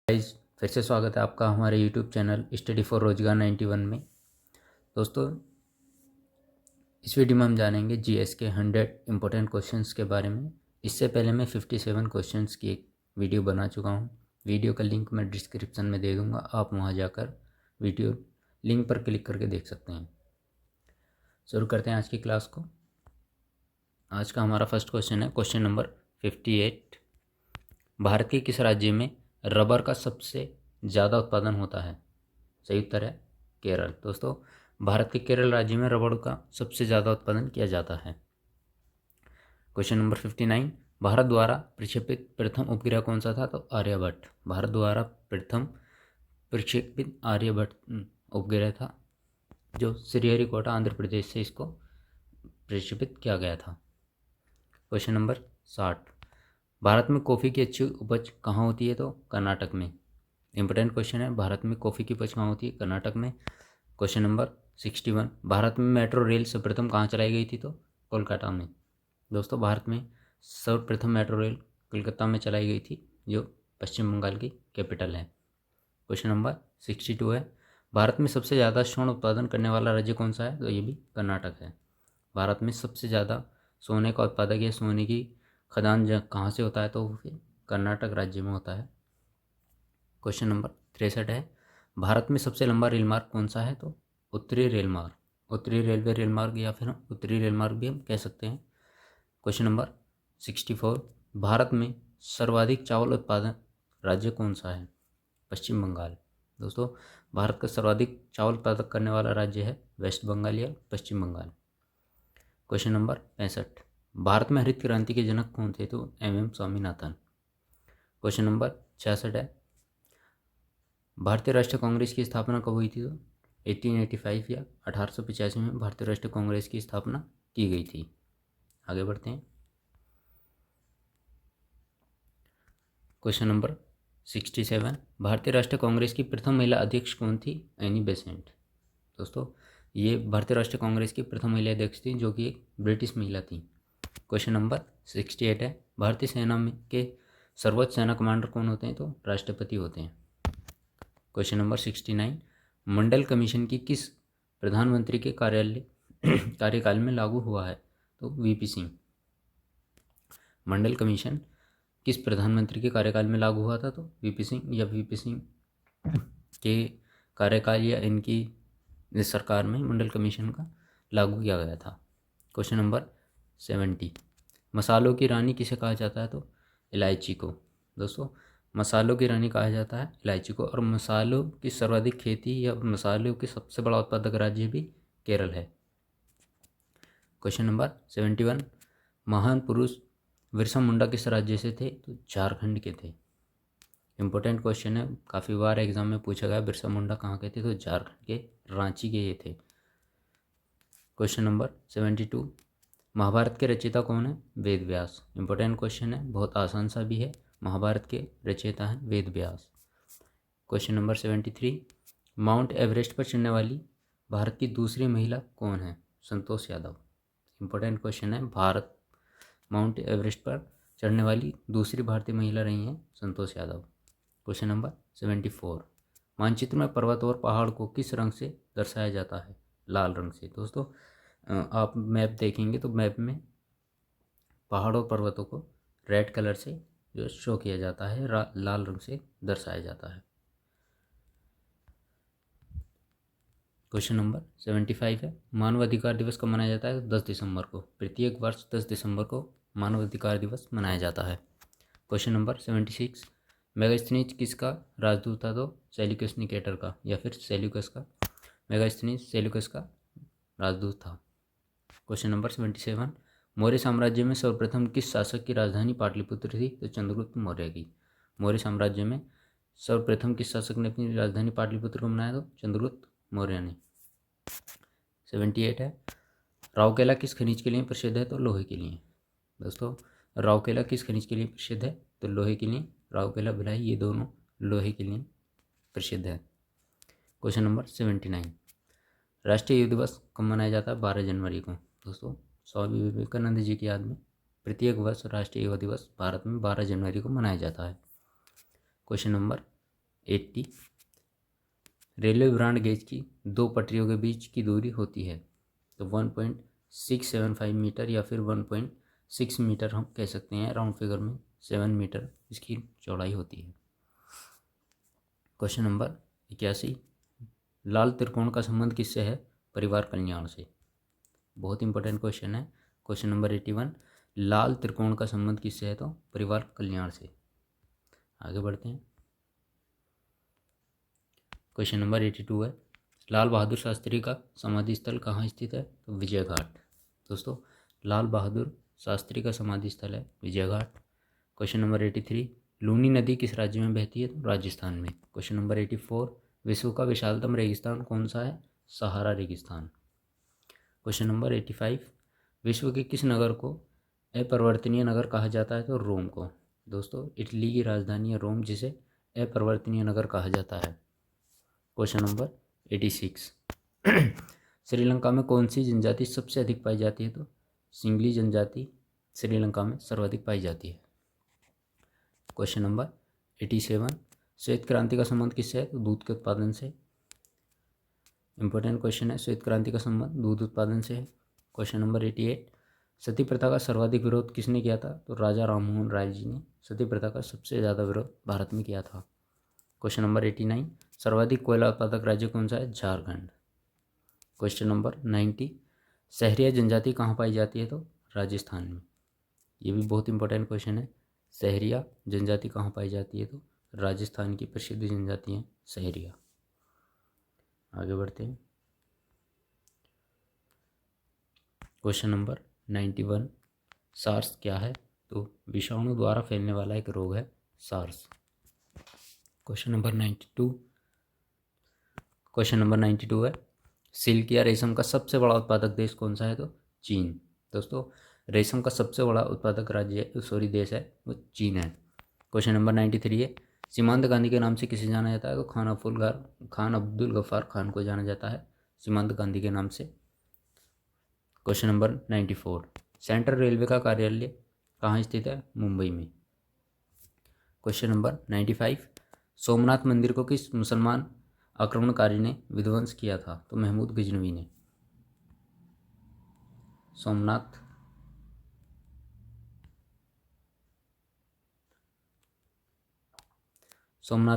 Guys, फिर से स्वागत है आपका हमारे यूट्यूब चैनल स्टडी फॉर रोजगार 91 में। दोस्तों, इस वीडियो में हम जानेंगे जीएस के 100 इम्पोर्टेंट क्वेश्चंस के बारे में। इससे पहले मैं 57 क्वेश्चंस की एक वीडियो बना चुका हूं। वीडियो का लिंक मैं डिस्क्रिप्शन में दे दूंगा, आप वहां जाकर वीडियो लिंक पर क्लिक करके देख सकते हैं। शुरू करते हैं आज की क्लास को। आज का हमारा फर्स्ट क्वेश्चन है क्वेश्चन नंबर 58। भारत के किस राज्य में रबर का सबसे ज़्यादा उत्पादन होता है? सही उत्तर है केरल। दोस्तों, भारत के केरल राज्य में रबर का सबसे ज़्यादा उत्पादन किया जाता है। Question number 59। भारत द्वारा प्रक्षेपित प्रथम उपग्रह कौन सा था? तो आर्यभट्ट। भारत द्वारा प्रथम प्रक्षेपित आर्यभट्ट उपग्रह था, जो श्रीहरिकोटा आंध्र प्रदेश से इसको प्रक्षेपित किया गया था। Question number 60। भारत में कॉफ़ी की अच्छी उपज कहाँ होती है? तो कर्नाटक में। इंपॉर्टेंट क्वेश्चन है, भारत में कॉफ़ी की उपज कहाँ होती है? कर्नाटक में। Question number 61। भारत में मेट्रो रेल सर्वप्रथम कहाँ चलाई गई थी? तो कोलकाता में। दोस्तों, भारत में सर्वप्रथम मेट्रो रेल कोलकाता में चलाई गई थी, जो पश्चिम बंगाल की कैपिटल है। क्वेश्चन नंबर 62 है, भारत में सबसे ज़्यादा स्वर्ण उत्पादन करने वाला राज्य कौन सा है? तो ये भी कर्नाटक है। भारत में सबसे ज़्यादा सोने का उत्पादक या सोने की खदान कहाँ से होता है? तो फिर कर्नाटक राज्य में होता है। क्वेश्चन नंबर 63 है, भारत में सबसे लंबा रेल मार्ग कौन सा है? तो उत्तरी रेल मार्ग, उत्तरी रेलवे रेल मार्ग या फिर उत्तरी रेल मार्ग भी हम कह सकते हैं। Question number 64। भारत में सर्वाधिक चावल उत्पादन राज्य कौन सा है? पश्चिम बंगाल। दोस्तों, भारत का सर्वाधिक चावल उत्पादक करने वाला राज्य है वेस्ट बंगाल या पश्चिम बंगाल। Question number 65। भारत में हरित क्रांति के जनक कौन थे? तो एम स्वामीनाथन। क्वेश्चन नंबर 66 है, भारतीय राष्ट्रीय कांग्रेस की स्थापना कब हुई थी? तो 1885 या 1885 में भारतीय राष्ट्रीय कांग्रेस की स्थापना की गई थी। आगे बढ़ते हैं। Question number 67। भारतीय राष्ट्रीय कांग्रेस की प्रथम महिला अध्यक्ष कौन थी? Annie Besant. दोस्तों, ये भारतीय राष्ट्रीय कांग्रेस की प्रथम महिला अध्यक्ष थी, जो कि एक ब्रिटिश महिला थी। क्वेश्चन नंबर 68 है, भारतीय सेना में के सर्वोच्च सेना कमांडर कौन होते हैं? तो राष्ट्रपति होते हैं। Question number 69। मंडल कमीशन की किस प्रधानमंत्री के कार्यकाल में लागू हुआ है? तो वीपी सिंह। मंडल कमीशन किस प्रधानमंत्री के कार्यकाल में लागू हुआ था? तो वीपी सिंह, या वीपी सिंह के कार्यकाल या इनकी सरकार में मंडल कमीशन का लागू किया गया था। Question number 70। मसालों की रानी किसे कहा जाता है? तो इलायची को। दोस्तों, मसालों की रानी कहा जाता है इलायची को। और मसालों की सर्वाधिक खेती या मसालों के सबसे बड़ा उत्पादक राज्य भी केरल है। Question number 71। महान पुरुष बिरसा मुंडा किस राज्य से थे? तो झारखंड के थे। इंपॉर्टेंट क्वेश्चन है, काफ़ी बार एग्जाम में पूछा गया बिरसा मुंडा कहाँ के थे? तो झारखंड के रांची के ये थे। Question number 72। महाभारत के रचयिता कौन है? वेद व्यास। इंपॉर्टेंट क्वेश्चन है, बहुत आसान सा भी है। महाभारत के रचयिता हैं Ved Vyas. Question number 73। Mount Everest पर चढ़ने वाली भारत की दूसरी महिला कौन है? संतोष यादव। इंपॉर्टेंट क्वेश्चन है, भारत माउंट एवरेस्ट पर चढ़ने वाली दूसरी भारतीय महिला रही हैं संतोष यादव। Question number 74। मानचित्र में पर्वत और पहाड़ को किस रंग से दर्शाया जाता है? लाल रंग से। दोस्तों, आप मैप देखेंगे तो मैप में पहाड़ों और पर्वतों को रेड कलर से जो शो किया जाता है, लाल रंग से दर्शाया जाता है। क्वेश्चन नंबर 75 है, मानवाधिकार दिवस कब मनाया जाता है? 10 दिसंबर को। प्रत्येक वर्ष 10 दिसंबर को मानवाधिकार दिवस मनाया जाता है। Question number 76। मेगास्थनीज किसका राजदूत था? तो सेल्यूकस निकेटर का, या फिर सेल्यूकस का। मेगास्थनीज सेल्यूकस का राजदूत था। Question number 77। मौर्य साम्राज्य में सर्वप्रथम किस शासक की राजधानी पाटलिपुत्र थी? तो चंद्रगुप्त मौर्य की। मौर्य साम्राज्य में सर्वप्रथम किस शासक ने अपनी राजधानी पाटलिपुत्र को बनाया? तो चंद्रगुप्त मौर्य ने। 78 है, राउरकेला किस खनिज के लिए प्रसिद्ध है? तो लोहे के लिए। दोस्तों, राउरकेला किस खनिज के लिए प्रसिद्ध है? तो लोहे के लिए। राउरकेला, भिलाई, ये दोनों लोहे के लिए प्रसिद्ध है। Question number 79। राष्ट्रीय युवा दिवस कब मनाया जाता है? 12 जनवरी को। दोस्तों, स्वामी विवेकानंद जी की याद में प्रत्येक वर्ष राष्ट्रीय युवा दिवस भारत में 12 जनवरी को मनाया जाता है। Question number 80। Railway broad gauge की दो पटरियों के बीच की दूरी होती है तो 1.675 मीटर या फिर 1.6 मीटर हम कह सकते हैं, राउंड फिगर में 7 मीटर इसकी चौड़ाई होती है। क्वेश्चन नंबर 81, लाल त्रिकोण का संबंध किससे है? परिवार कल्याण से। बहुत इंपॉर्टेंट क्वेश्चन है। क्वेश्चन नंबर 81, लाल त्रिकोण का संबंध किससे है? तो परिवार कल्याण से। आगे बढ़ते हैं। क्वेश्चन नंबर 82 है, लाल बहादुर शास्त्री का समाधि स्थल कहाँ स्थित है? तो विजय घाट। दोस्तों, लाल बहादुर शास्त्री का समाधि स्थल है विजय घाट। क्वेश्चन नंबर 83, लूनी नदी किस राज्य में बहती है? तो राजस्थान में। क्वेश्चन नंबर 84, विश्व का विशालतम रेगिस्तान कौन सा है? सहारा रेगिस्तान। क्वेश्चन नंबर 85, विश्व के किस नगर को अपरिवर्तनीय नगर कहा जाता है? तो रोम को। दोस्तों, इटली की राजधानी है रोम, जिसे अपरिवर्तनीय नगर कहा जाता है। क्वेश्चन नंबर 86, श्रीलंका में कौन सी जनजाति सबसे अधिक पाई जाती है? तो सिंगली जनजाति श्रीलंका में सर्वाधिक पाई जाती है। क्वेश्चन नंबर 87, श्वेत क्रांति का संबंध किससे है? तो दूध के उत्पादन से। इंपॉर्टेंट क्वेश्चन है, श्वेत क्रांति का संबंध दूध उत्पादन से है। क्वेश्चन नंबर 88, सती प्रथा का सर्वाधिक विरोध किसने किया था? तो राजा राममोहन राय जी ने सती प्रथा का सबसे ज़्यादा विरोध भारत में किया था। क्वेश्चन नंबर 89, सर्वाधिक कोयला उत्पादक राज्य कौन सा है? झारखंड। क्वेश्चन नंबर 90, सहरिया जनजाति कहाँ पाई जाती है? तो राजस्थान में। ये भी बहुत इंपॉर्टेंट क्वेश्चन है, सहरिया जनजाति कहाँ पाई जाती है? तो राजस्थान की प्रसिद्ध जनजाति है सहरिया। आगे बढ़ते हैं। क्वेश्चन नंबर 91, सार्स क्या है? तो विषाणु द्वारा फैलने वाला एक रोग है सार्स। क्वेश्चन नंबर 92 है, सिल्क या रेशम का सबसे बड़ा उत्पादक देश कौन सा है? तो चीन। दोस्तों, रेशम का सबसे बड़ा उत्पादक देश है वो चीन है। क्वेश्चन नंबर 93 है, सीमांत गांधी के नाम से किसे जाना जाता है? तो खान अब्दुल गफ्फार खान को जाना जाता है सीमांत गांधी के नाम से। क्वेश्चन नंबर 94, सेंट्रल रेलवे का कार्यालय कहाँ स्थित है? मुंबई में। क्वेश्चन नंबर 95, सोमनाथ मंदिर को किस मुसलमान आक्रमणकारी ने विध्वंस किया था? तो महमूद गजनवी ने। सोमनाथ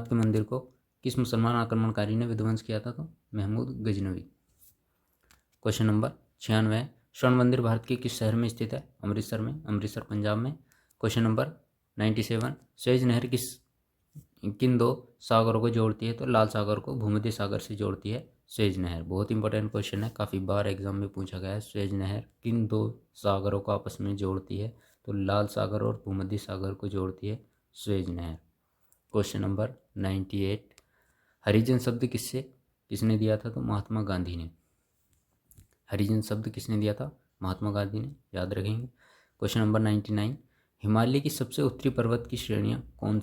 के मंदिर को किस मुसलमान आक्रमणकारी ने विध्वंस किया था? तो महमूद गजनवी। क्वेश्चन नंबर 96, स्वर्ण मंदिर भारत के किस शहर में स्थित है? अमृतसर में। अमृतसर पंजाब में। क्वेश्चन नंबर 97, स्वेज नहर किन दो सागरों को जोड़ती है? तो लाल सागर को भूमध्य सागर से जोड़ती है स्वेज नहर। बहुत इंपॉर्टेंट क्वेश्चन है, काफ़ी बार एग्जाम में पूछा गया है। स्वेज नहर किन दो सागरों को आपस में जोड़ती है? तो लाल सागर और भूमध्य सागर को जोड़ती है स्वेज नहर। क्वेश्चन नंबर 98, हरिजन शब्द किसने दिया था? तो महात्मा गांधी ने। हरिजन शब्द किसने दिया था? महात्मा गांधी ने, याद रखेंगे। क्वेश्चन नंबर 99, हिमालय की सबसे उत्तरी पर्वत की श्रेणियाँ कौन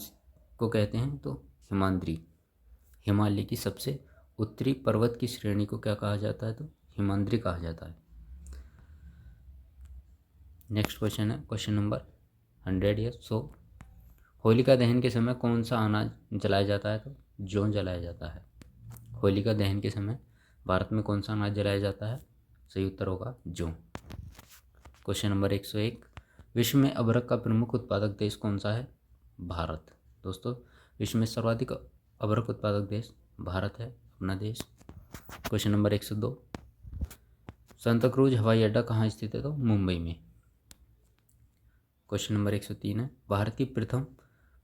को कहते हैं? तो हिमाद्री। हिमालय की सबसे उत्तरी पर्वत की श्रेणी को क्या कहा जाता है? तो हिमाद्री कहा जाता है। नेक्स्ट क्वेश्चन है क्वेश्चन नंबर 100 होलिका दहन के समय कौन सा अनाज जलाया जाता है? तो जौ जलाया जाता है। होलिका दहन के समय भारत में कौन सा अनाज जलाया जाता है? सही उत्तर होगा जौ। क्वेश्चन नंबर 101, विश्व में अदरक का प्रमुख उत्पादक देश कौन सा है? भारत। दोस्तों, विश्व में सर्वाधिक अदरक उत्पादक देश भारत है, अपना देश। क्वेश्चन नंबर 102, सांता क्रूज हवाई अड्डा कहाँ स्थित है? तो मुंबई में। क्वेश्चन नंबर 103 है, भारत की प्रथम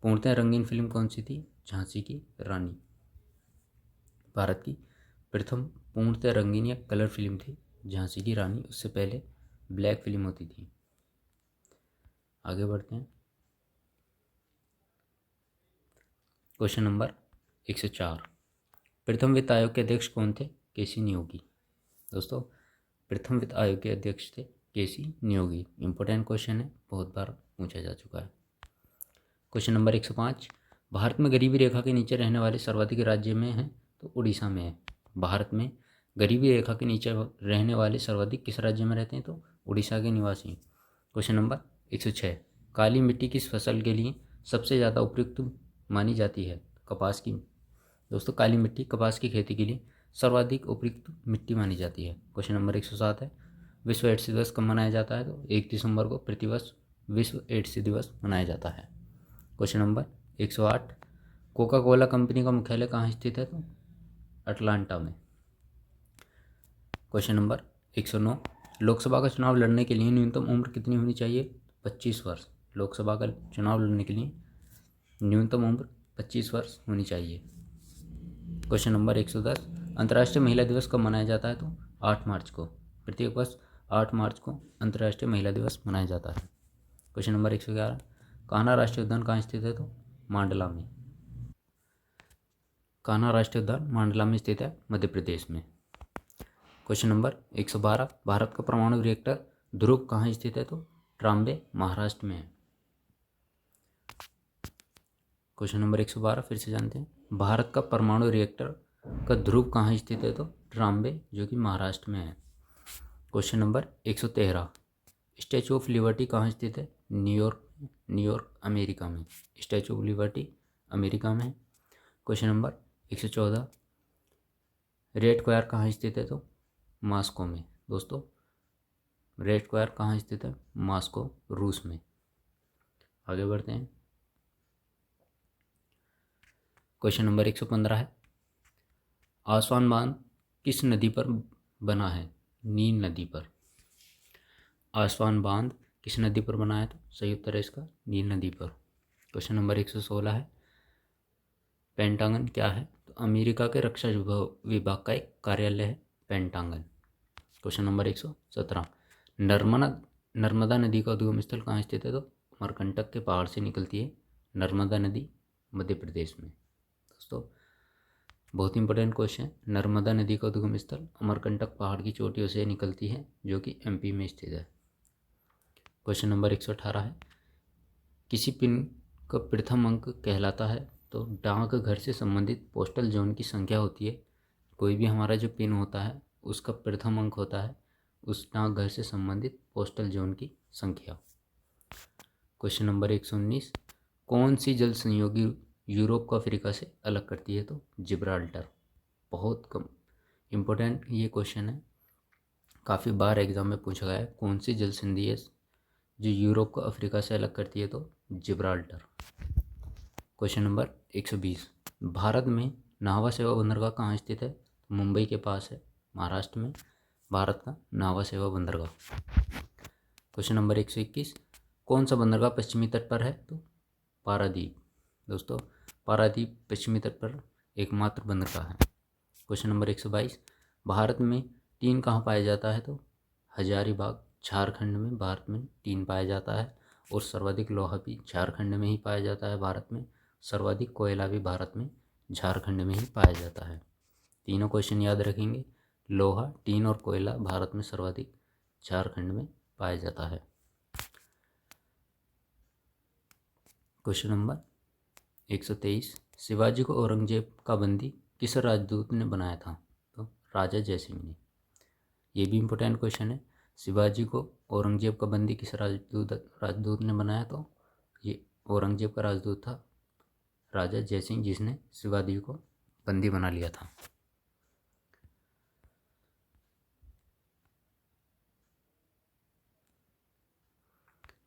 पूर्णतः रंगीन फिल्म कौन सी थी? झांसी की रानी। भारत की प्रथम पूर्णतः रंगीन या कलर फिल्म थी झांसी की रानी। उससे पहले ब्लैक फिल्म होती थी। आगे बढ़ते हैं। क्वेश्चन नंबर 104, प्रथम वित्त आयोग के अध्यक्ष कौन थे? केसी नियोगी। दोस्तों, प्रथम वित्त आयोग के अध्यक्ष थे केसी नियोगी। इंपॉर्टेंट क्वेश्चन है, बहुत बार पूछा जा चुका है। क्वेश्चन नंबर 105, भारत में गरीबी रेखा के नीचे रहने वाले सर्वाधिक राज्य में है? तो उड़ीसा में है। भारत में गरीबी रेखा के नीचे रहने वाले सर्वाधिक किस राज्य में रहते हैं? तो उड़ीसा के निवासी। क्वेश्चन नंबर 106, काली मिट्टी किस फसल के लिए सबसे ज़्यादा उपयुक्त मानी जाती है? कपास की दोस्तों काली मिट्टी कपास की खेती के लिए सर्वाधिक उपयुक्त मिट्टी मानी जाती है। क्वेश्चन नंबर 107 है, विश्व एड्स दिवस कब मनाया जाता है? तो 1 दिसंबर को प्रतिवर्ष विश्व एड्स दिवस मनाया जाता है। Question number 108, Coca Cola company का मुख्यालय कहाँ स्थित है? तो अटलांटा में। क्वेश्चन नंबर 109, लोकसभा का चुनाव लड़ने के लिए न्यूनतम उम्र कितनी होनी चाहिए? 25 वर्ष। लोकसभा का चुनाव लड़ने के लिए न्यूनतम उम्र 25 वर्ष होनी चाहिए। क्वेश्चन नंबर 110, अंतर्राष्ट्रीय महिला दिवस कब मनाया जाता है? तो 8 मार्च को। प्रत्येक वर्ष 8 मार्च को अंतर्राष्ट्रीय महिला दिवस मनाया जाता है। क्वेश्चन नंबर 111, कान्हा राष्ट्रीय उद्यान कहाँ स्थित है? तो मांडला में। कान्हा राष्ट्रीय उद्यान मांडला में स्थित है, मध्य प्रदेश में। क्वेश्चन नंबर 112, भारत का परमाणु रिएक्टर ध्रुव कहाँ स्थित है? तो ट्राम्बे, महाराष्ट्र में है। क्वेश्चन नंबर 112 फिर से जानते हैं, भारत का परमाणु रिएक्टर का ध्रुव कहाँ स्थित है? तो ट्राम्बे, जो कि महाराष्ट्र में है। Question number 113, statue of liberty कहाँ स्थित है? न्यूयॉर्क अमेरिका में। स्टैचू ऑफ लिबर्टी अमेरिका में है। क्वेश्चन नंबर 114, रेड स्क्वायर कहाँ स्थित है? तो मॉस्को में। दोस्तों रेड स्क्वायर कहाँ स्थित है? मॉस्को, रूस में। आगे बढ़ते हैं। क्वेश्चन नंबर 115 है, आसवान बांध किस नदी पर बना है? नील नदी पर। आसवान बांध किस नदी पर बना है? तो सही उत्तर है इसका नील नदी पर। क्वेश्चन नंबर 116 है, पेंटागन क्या है? तो अमेरिका के रक्षा विभाग का एक कार्यालय है पेंटागन। क्वेश्चन नंबर 117, नर्मदा नदी का उद्गम स्थल कहाँ स्थित है? तो अमरकंटक के पहाड़ से निकलती है नर्मदा नदी, मध्य प्रदेश में। दोस्तों बहुत इंपॉर्टेंट क्वेश्चन, नर्मदा नदी का उद्गम स्थल अमरकंटक पहाड़ की चोटियों से निकलती है, जो कि एमपी में स्थित है। क्वेश्चन नंबर 118 है, किसी पिन का प्रथम अंक कहलाता है? तो डाक घर से संबंधित पोस्टल जोन की संख्या होती है। कोई भी हमारा जो पिन होता है उसका प्रथम अंक होता है उस डाक घर से संबंधित पोस्टल जोन की संख्या। क्वेश्चन नंबर 119, कौन सी जल संयोगी यूरोप को अफ्रीका से अलग करती है? तो जिब्राल्टर। बहुत कम इम्पोर्टेंट ये क्वेश्चन है, काफ़ी बार एग्जाम में पूछा गया है, कौन सी जल संधि है जो यूरोप को अफ्रीका से अलग करती है? तो जिब्राल्टर। क्वेश्चन नंबर 120, भारत में नावा सेवा बंदरगाह कहाँ स्थित है? मुंबई के पास है, महाराष्ट्र में भारत का नावा सेवा बंदरगाह। क्वेश्चन नंबर 121, कौन सा बंदरगाह पश्चिमी तट पर है? तो पारादीप। दोस्तों पारादीप पश्चिमी तट पर एकमात्र बंदरगाह है। क्वेश्चन नंबर 122, भारत में टीन कहाँ पाया जाता है? तो हजारीबाग, झारखंड में भारत में टीन पाया जाता है। और सर्वाधिक लोहा भी झारखंड में ही पाया जाता है भारत में। सर्वाधिक कोयला भी भारत में झारखंड में ही पाया जाता है। तीनों क्वेश्चन याद रखेंगे, लोहा, टीन और कोयला भारत में सर्वाधिक झारखंड में पाया जाता है। क्वेश्चन नंबर 123, शिवाजी को औरंगजेब का बंदी किस राजदूत ने बनाया था? तो राजा जयसिंह ने। ये भी इम्पोर्टेंट क्वेश्चन है, शिवाजी को औरंगजेब का बंदी किस राजदूत ने बनाया? तो ये औरंगजेब का राजदूत था राजा जयसिंह, जिसने शिवाजी को बंदी बना लिया था।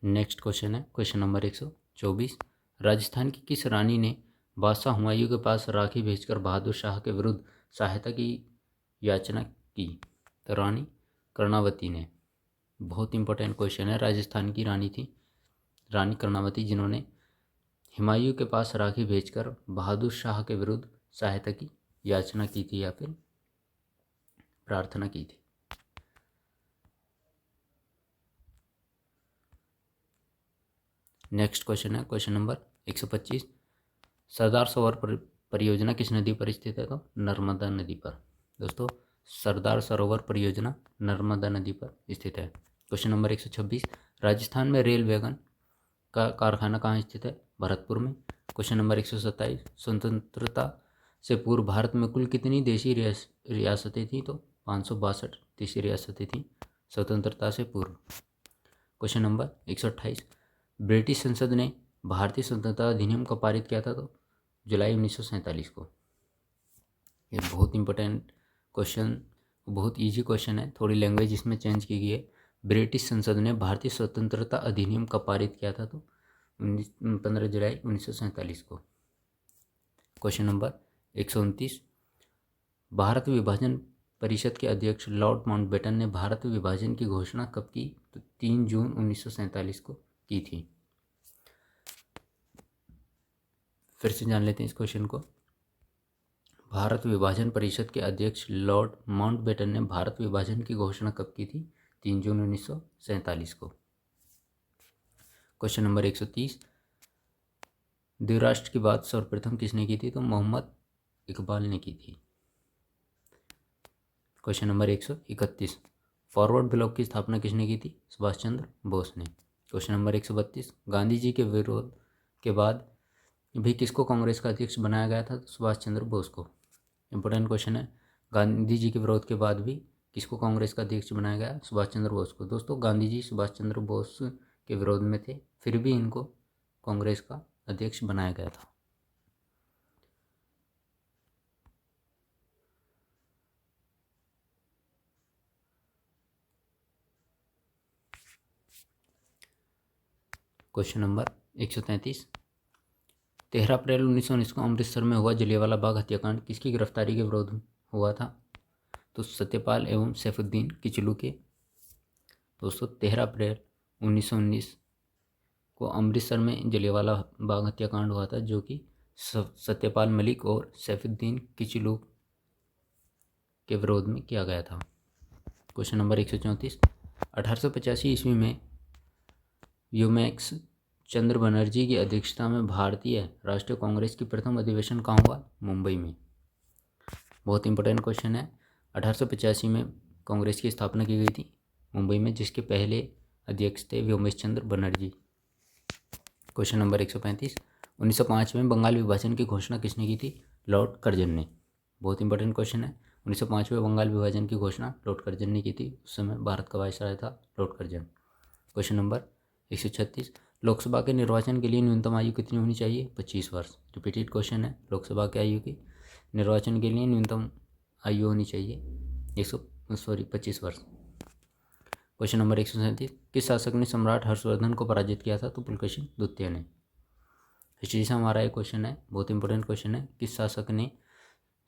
नेक्स्ट क्वेश्चन है क्वेश्चन नंबर 124, राजस्थान की किस रानी ने बादशाह हुमायूं के पास राखी भेजकर बहादुर शाह के विरुद्ध सहायता की याचना की? तो रानी कर्णावती ने। बहुत इंपॉर्टेंट क्वेश्चन है, राजस्थान की रानी थी रानी कर्णावती, जिन्होंने हुमायूं के पास राखी भेजकर बहादुर शाह के विरुद्ध सहायता की याचना की थी या फिर प्रार्थना की थी। नेक्स्ट क्वेश्चन है क्वेश्चन नंबर 125, सरदार सरोवर परियोजना किस नदी पर स्थित है? तो नर्मदा नदी पर। दोस्तों सरदार सरोवर परियोजना नर्मदा नदी पर स्थित है। क्वेश्चन नंबर 126, राजस्थान में रेल वैगन का कारखाना कहाँ स्थित है? भरतपुर में। क्वेश्चन नंबर 127, स्वतंत्रता से पूर्व भारत में कुल कितनी देशी रियासतें थीं? तो 562 देशी रियासतें थीं स्वतंत्रता से पूर्व। क्वेश्चन नंबर 128, ब्रिटिश संसद ने भारतीय स्वतंत्रता अधिनियम को पारित किया था? तो जुलाई 1947 को। ये बहुत इंपॉर्टेंट क्वेश्चन, बहुत इजी क्वेश्चन है, थोड़ी लैंग्वेज इसमें चेंज की गई है। ब्रिटिश संसद ने भारतीय स्वतंत्रता अधिनियम कब पारित किया था? तो 15 जुलाई 1947 को। क्वेश्चन नंबर 129, भारत विभाजन परिषद के अध्यक्ष लॉर्ड माउंटबेटन ने भारत विभाजन की घोषणा कब की? तो 3 जून 1947 को की थी। फिर से जान लेते हैं इस क्वेश्चन को। भारत विभाजन परिषद के अध्यक्ष लॉर्ड माउंटबेटन ने भारत विभाजन की घोषणा कब की थी? 3 जून 1947 को। क्वेश्चन नंबर 130, द्विराष्ट्र की बात सर्वप्रथम किसने की थी? तो मोहम्मद इकबाल ने की थी। क्वेश्चन नंबर 131, फॉरवर्ड ब्लॉक की स्थापना किसने की थी? सुभाष चंद्र बोस ने। क्वेश्चन नंबर 132, गांधी जी के विरोध के बाद भी किसको कांग्रेस का अध्यक्ष बनाया गया था? तो सुभाष चंद्र बोस को। इंपॉर्टेंट क्वेश्चन है, गांधी जी के विरोध के बाद भी किसको कांग्रेस का अध्यक्ष बनाया गया? सुभाष चंद्र बोस को। दोस्तों, गांधी जी सुभाष चंद्र बोस के विरोध में थे, फिर भी इनको कांग्रेस का अध्यक्ष बनाया गया था। क्वेश्चन नंबर 133, 13 अप्रैल 1919 को अमृतसर में हुआ जलियांवाला बाग हत्याकांड किसकी गिरफ्तारी के विरोध हुआ था? तो सत्यपाल एवं सैफुद्दीन किचलू के। दोस्तों, 13 अप्रैल 1919 को अमृतसर में जलियांवाला बाग हत्याकांड हुआ था, जो कि सत्यपाल मलिक और सैफुद्दीन किचलू के विरोध में किया गया था। क्वेश्चन नंबर 134, 1885 ईस्वी में यूमैक्स चंद्र बनर्जी की अध्यक्षता में भारतीय राष्ट्रीय कांग्रेस की प्रथम अधिवेशन कहाँ हुआ? मुंबई में। बहुत इंपॉर्टेंट क्वेश्चन है। 1885 में कांग्रेस की स्थापना की गई थी मुंबई में, जिसके पहले अध्यक्ष थे व्योमेश चंद्र बनर्जी। क्वेश्चन नंबर 135, 1905 में बंगाल विभाजन की घोषणा किसने की थी? लॉर्ड कर्जन ने। बहुत इंपॉर्टेंट क्वेश्चन है। 1905 में बंगाल विभाजन की घोषणा लॉर्ड कर्जन ने की थी। उस समय भारत का वायसराय था Lord Curzon. Question number 136, Lok Sabha के निर्वाचन के लिए न्यूनतम आयु कितनी होनी चाहिए? 25 वर्ष। रिपीटेड क्वेश्चन है। लोकसभा के आयु की निर्वाचन के लिए न्यूनतम आयु होनी चाहिए 25 वर्ष। क्वेश्चन नंबर 137, किस शासक ने सम्राट हर्षवर्धन को पराजित किया था? तो पुलकेशिन द्वितीय ने। हिस्ट्री से हमारा एक क्वेश्चन है, बहुत इंपॉर्टेंट क्वेश्चन है। किस शासक ने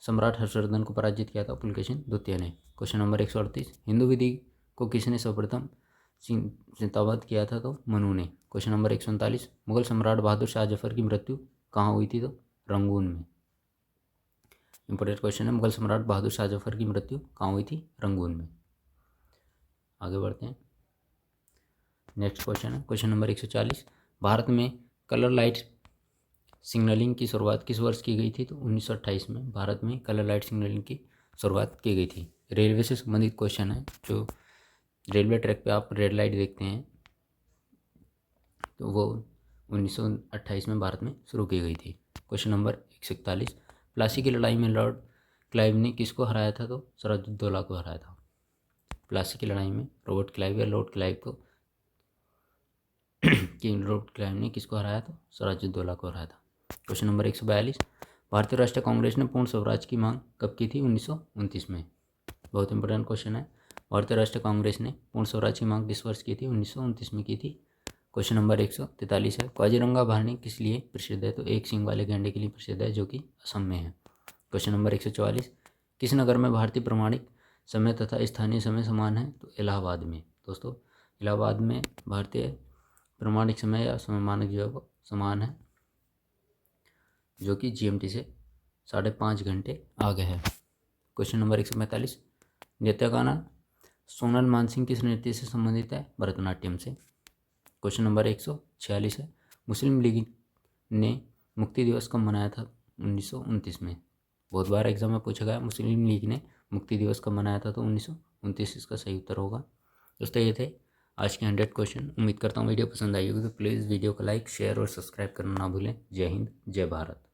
सम्राट हर्षवर्धन को पराजित किया था? पुलकेशिन द्वितीय ने। क्वेश्चन नंबर 138, हिंदू विधि को किसने सर्वप्रथम चिंताबद्ध किया था? तो मनु ने। क्वेश्चन नंबर 139, मुगल सम्राट बहादुर शाह जफर की मृत्यु कहाँ हुई थी? तो रंगून में। इंपॉर्टेंट क्वेश्चन है, मुगल सम्राट बहादुर शाह जफर की मृत्यु कहाँ हुई थी? रंगून में। आगे बढ़ते हैं। नेक्स्ट क्वेश्चन है क्वेश्चन नंबर 140, भारत में कलर लाइट सिग्नलिंग की शुरुआत किस वर्ष की गई थी? तो 1928 में भारत में कलर लाइट सिग्नलिंग की शुरुआत की गई थी। रेलवे से संबंधित क्वेश्चन है, जो रेलवे ट्रैक पे आप रेड लाइट देखते हैं, तो वो 1928 में भारत में शुरू की गई थी। क्वेश्चन नंबर 141, प्लासी की लड़ाई में लॉर्ड क्लाइव ने किसको हराया था? तो सिराजुद्दौला को हराया था। प्लासी की लड़ाई में रॉबर्ट क्लाइव या लॉर्ड क्लाइव को लॉर्ड क्लाइव ने किसको हराया? तो सिराजुद्दौला को हराया था। क्वेश्चन नंबर 142, भारतीय राष्ट्रीय कांग्रेस ने पूर्ण स्वराज की मांग कब की थी? 1929 में। बहुत इंपॉर्टेंट क्वेश्चन है। भारतीय राष्ट्रीय कांग्रेस ने पूर्ण स्वराज की मांग किस वर्ष की थी? 1929 में की थी। क्वेश्चन नंबर 143 है, काजीरंगा अभयारण्य किस लिए प्रसिद्ध है? तो एक सींग वाले गैंडे के लिए प्रसिद्ध है, जो कि असम में है। क्वेश्चन नंबर 144, किस नगर में भारतीय प्रमाणिक समय तथा स्थानीय समय समान है? तो इलाहाबाद में। दोस्तों, इलाहाबाद में भारतीय प्रमाणिक समय या समय मानक जो है वो समान है, जो कि GMT से 5.5 घंटे आगे है। क्वेश्चन नंबर 145, नृत्यगाना सोनल मानसिंह किस नृत्य से संबंधित है? भरतनाट्यम से। क्वेश्चन नंबर 146 है, मुस्लिम लीग ने मुक्ति दिवस कब मनाया था? 1929 में। बहुत बार एग्जाम में पूछा गया मुस्लिम लीग ने मुक्ति दिवस कब मनाया था? तो 1929 इसका सही उत्तर होगा। दोस्तों, ये थे आज के 100 क्वेश्चन। उम्मीद करता हूँ वीडियो पसंद आई होगी, तो प्लीज़ वीडियो को लाइक, शेयर और सब्सक्राइब करना ना भूलें। जय हिंद, जय भारत।